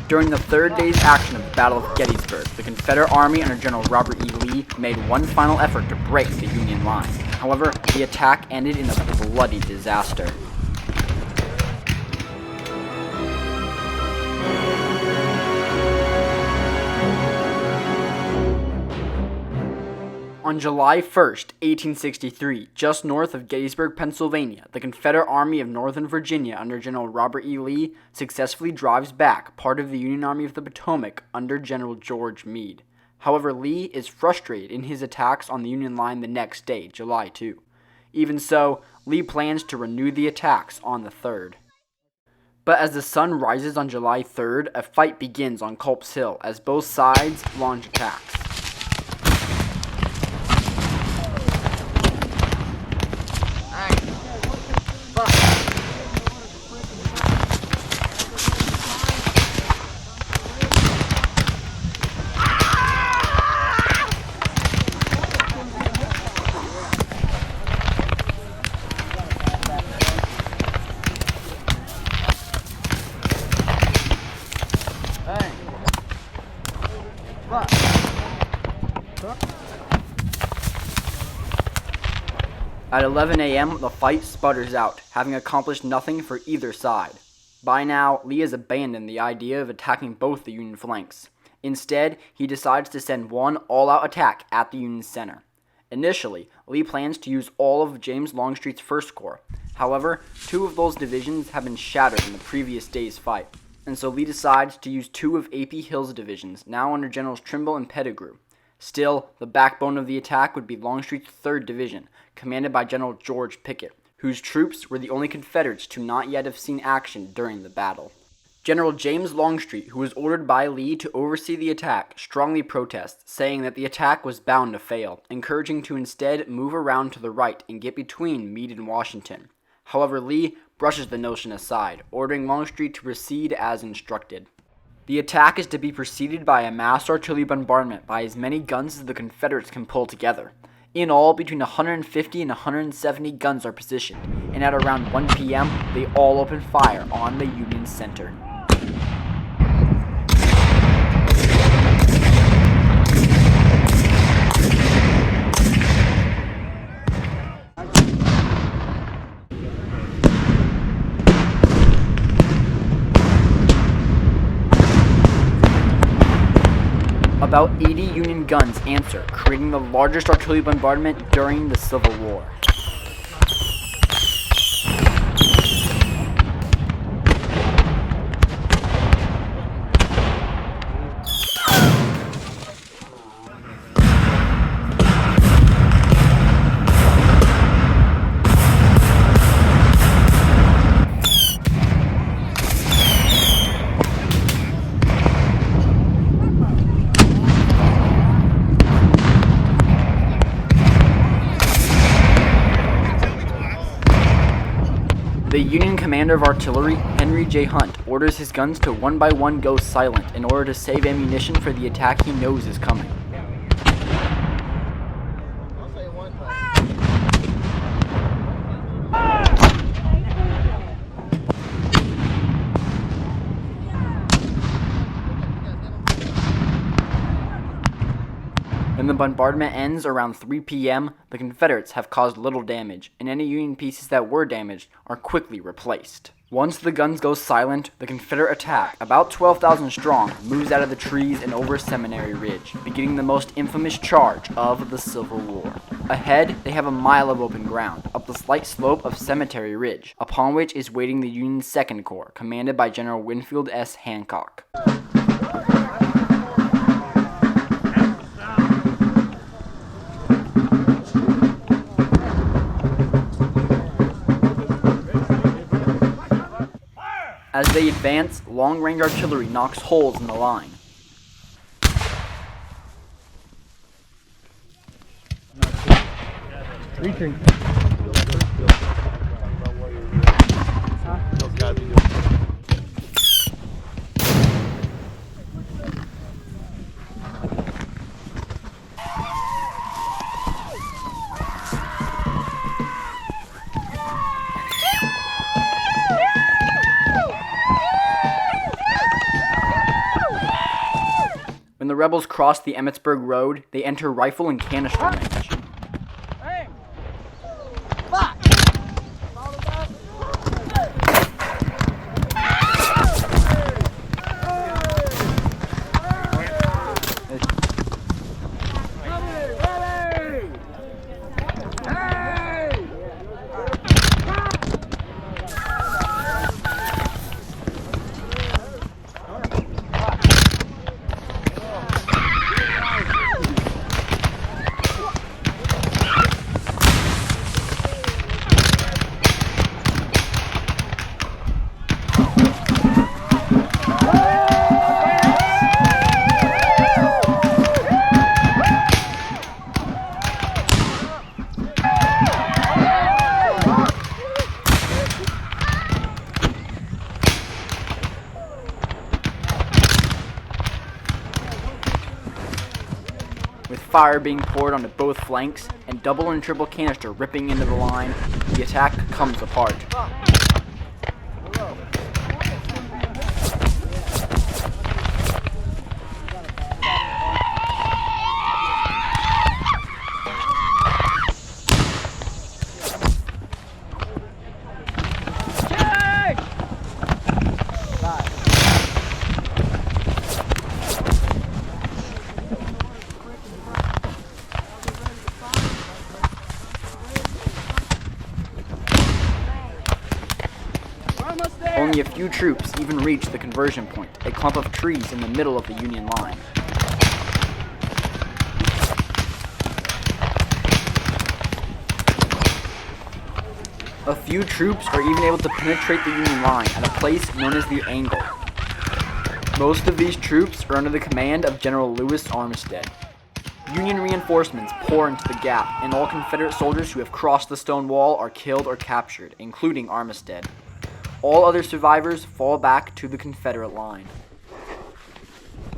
During the third day's action of the Battle of Gettysburg, the Confederate Army under General Robert E. Lee made one final effort to break the Union line. However, the attack ended in a bloody disaster. On July 1st, 1863, just north of Gettysburg, Pennsylvania, the Confederate Army of Northern Virginia under General Robert E. Lee successfully drives back part of the Union Army of the Potomac under General George Meade. However, Lee is frustrated in his attacks on the Union line the next day, July 2. Even so, Lee plans to renew the attacks on the 3rd. But as the sun rises on July 3rd, a fight begins on Culp's Hill as both sides launch attacks. At 11 a.m., the fight sputters out, having accomplished nothing for either side. By now, Lee has abandoned the idea of attacking both the Union flanks. Instead, he decides to send one all-out attack at the Union center. Initially, Lee plans to use all of James Longstreet's 1st Corps. However, 2 of those divisions have been shattered in the previous day's fight, and so Lee decides to use 2 of A.P. Hill's divisions, now under Generals Trimble and Pettigrew. Still, the backbone of the attack would be Longstreet's 3rd Division, commanded by General George Pickett, whose troops were the only Confederates to not yet have seen action during the battle. General James Longstreet, who was ordered by Lee to oversee the attack, strongly protests, saying that the attack was bound to fail, encouraging to instead move around to the right and get between Meade and Washington. However, Lee brushes the notion aside, ordering Longstreet to proceed as instructed. The attack is to be preceded by a mass artillery bombardment by as many guns as the Confederates can pull together. In all, between 150 and 170 guns are positioned, and at around 1 p.m., they all open fire on the Union center. About 80 Union guns answer, creating the largest artillery bombardment during the Civil War. The Union commander of artillery, Henry J. Hunt, orders his guns to one by one go silent in order to save ammunition for the attack he knows is coming. When the bombardment ends around 3 p.m., the Confederates have caused little damage, and any Union pieces that were damaged are quickly replaced. Once the guns go silent, the Confederate attack, about 12,000 strong, moves out of the trees and over Seminary Ridge, beginning the most infamous charge of the Civil War. Ahead, they have a mile of open ground, up the slight slope of Cemetery Ridge, upon which is waiting the Union's 2nd Corps, commanded by General Winfield S. Hancock. As they advance, long-range artillery knocks holes in the line. Reaching. the rebels cross the Emmitsburg Road, they enter rifle and canister range. With fire being poured onto both flanks and double and triple canister ripping into the line, the attack comes apart. Only a few troops even reached the conversion point, a clump of trees in the middle of the Union line. A few troops are even able to penetrate the Union line at a place known as the Angle. Most of these troops are under the command of General Lewis Armistead. Union reinforcements pour into the gap, and all Confederate soldiers who have crossed the stone wall are killed or captured, including Armistead. All other survivors fall back to the Confederate line.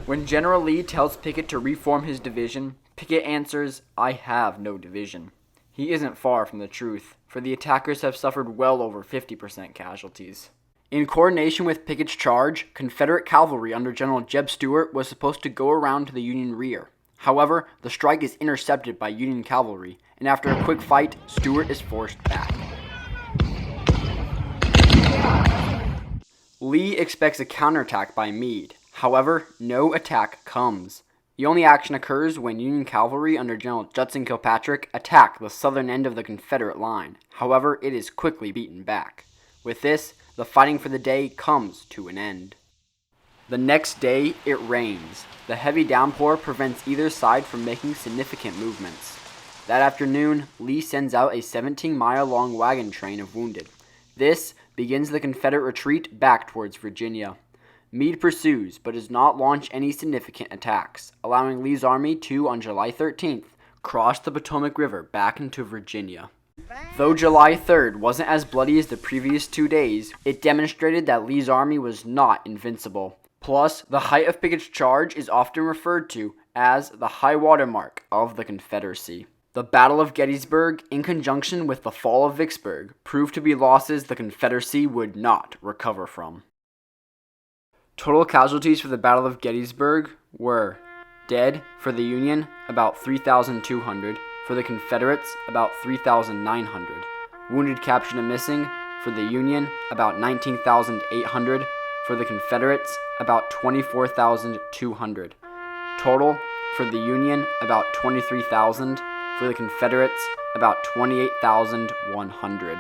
When General Lee tells Pickett to reform his division, Pickett answers, "I have no division." He isn't far from the truth, for the attackers have suffered well over 50% casualties. In coordination with Pickett's charge, Confederate cavalry under General Jeb Stuart was supposed to go around to the Union rear. However, the strike is intercepted by Union cavalry, and after a quick fight, Stuart is forced back. Lee expects a counterattack by Meade. However, no attack comes. The only action occurs when Union cavalry under General Judson Kilpatrick attack the southern end of the Confederate line. However, it is quickly beaten back. With this, the fighting for the day comes to an end. The next day, it rains. The heavy downpour prevents either side from making significant movements. That afternoon, Lee sends out a 17-mile-long wagon train of wounded. This begins the Confederate retreat back towards Virginia. Meade pursues, but does not launch any significant attacks, allowing Lee's army to, on July 13th, cross the Potomac River back into Virginia. Though July 3rd wasn't as bloody as the previous 2 days, it demonstrated that Lee's army was not invincible. Plus, the height of Pickett's charge is often referred to as the high watermark of the Confederacy. The Battle of Gettysburg, in conjunction with the fall of Vicksburg, proved to be losses the Confederacy would not recover from. Total casualties for the Battle of Gettysburg were dead for the Union, about 3,200, for the Confederates, about 3,900, wounded, captured, and missing for the Union, about 19,800, for the Confederates, about 24,200. Total for the Union, about 23,000. For the Confederates, about 28,100.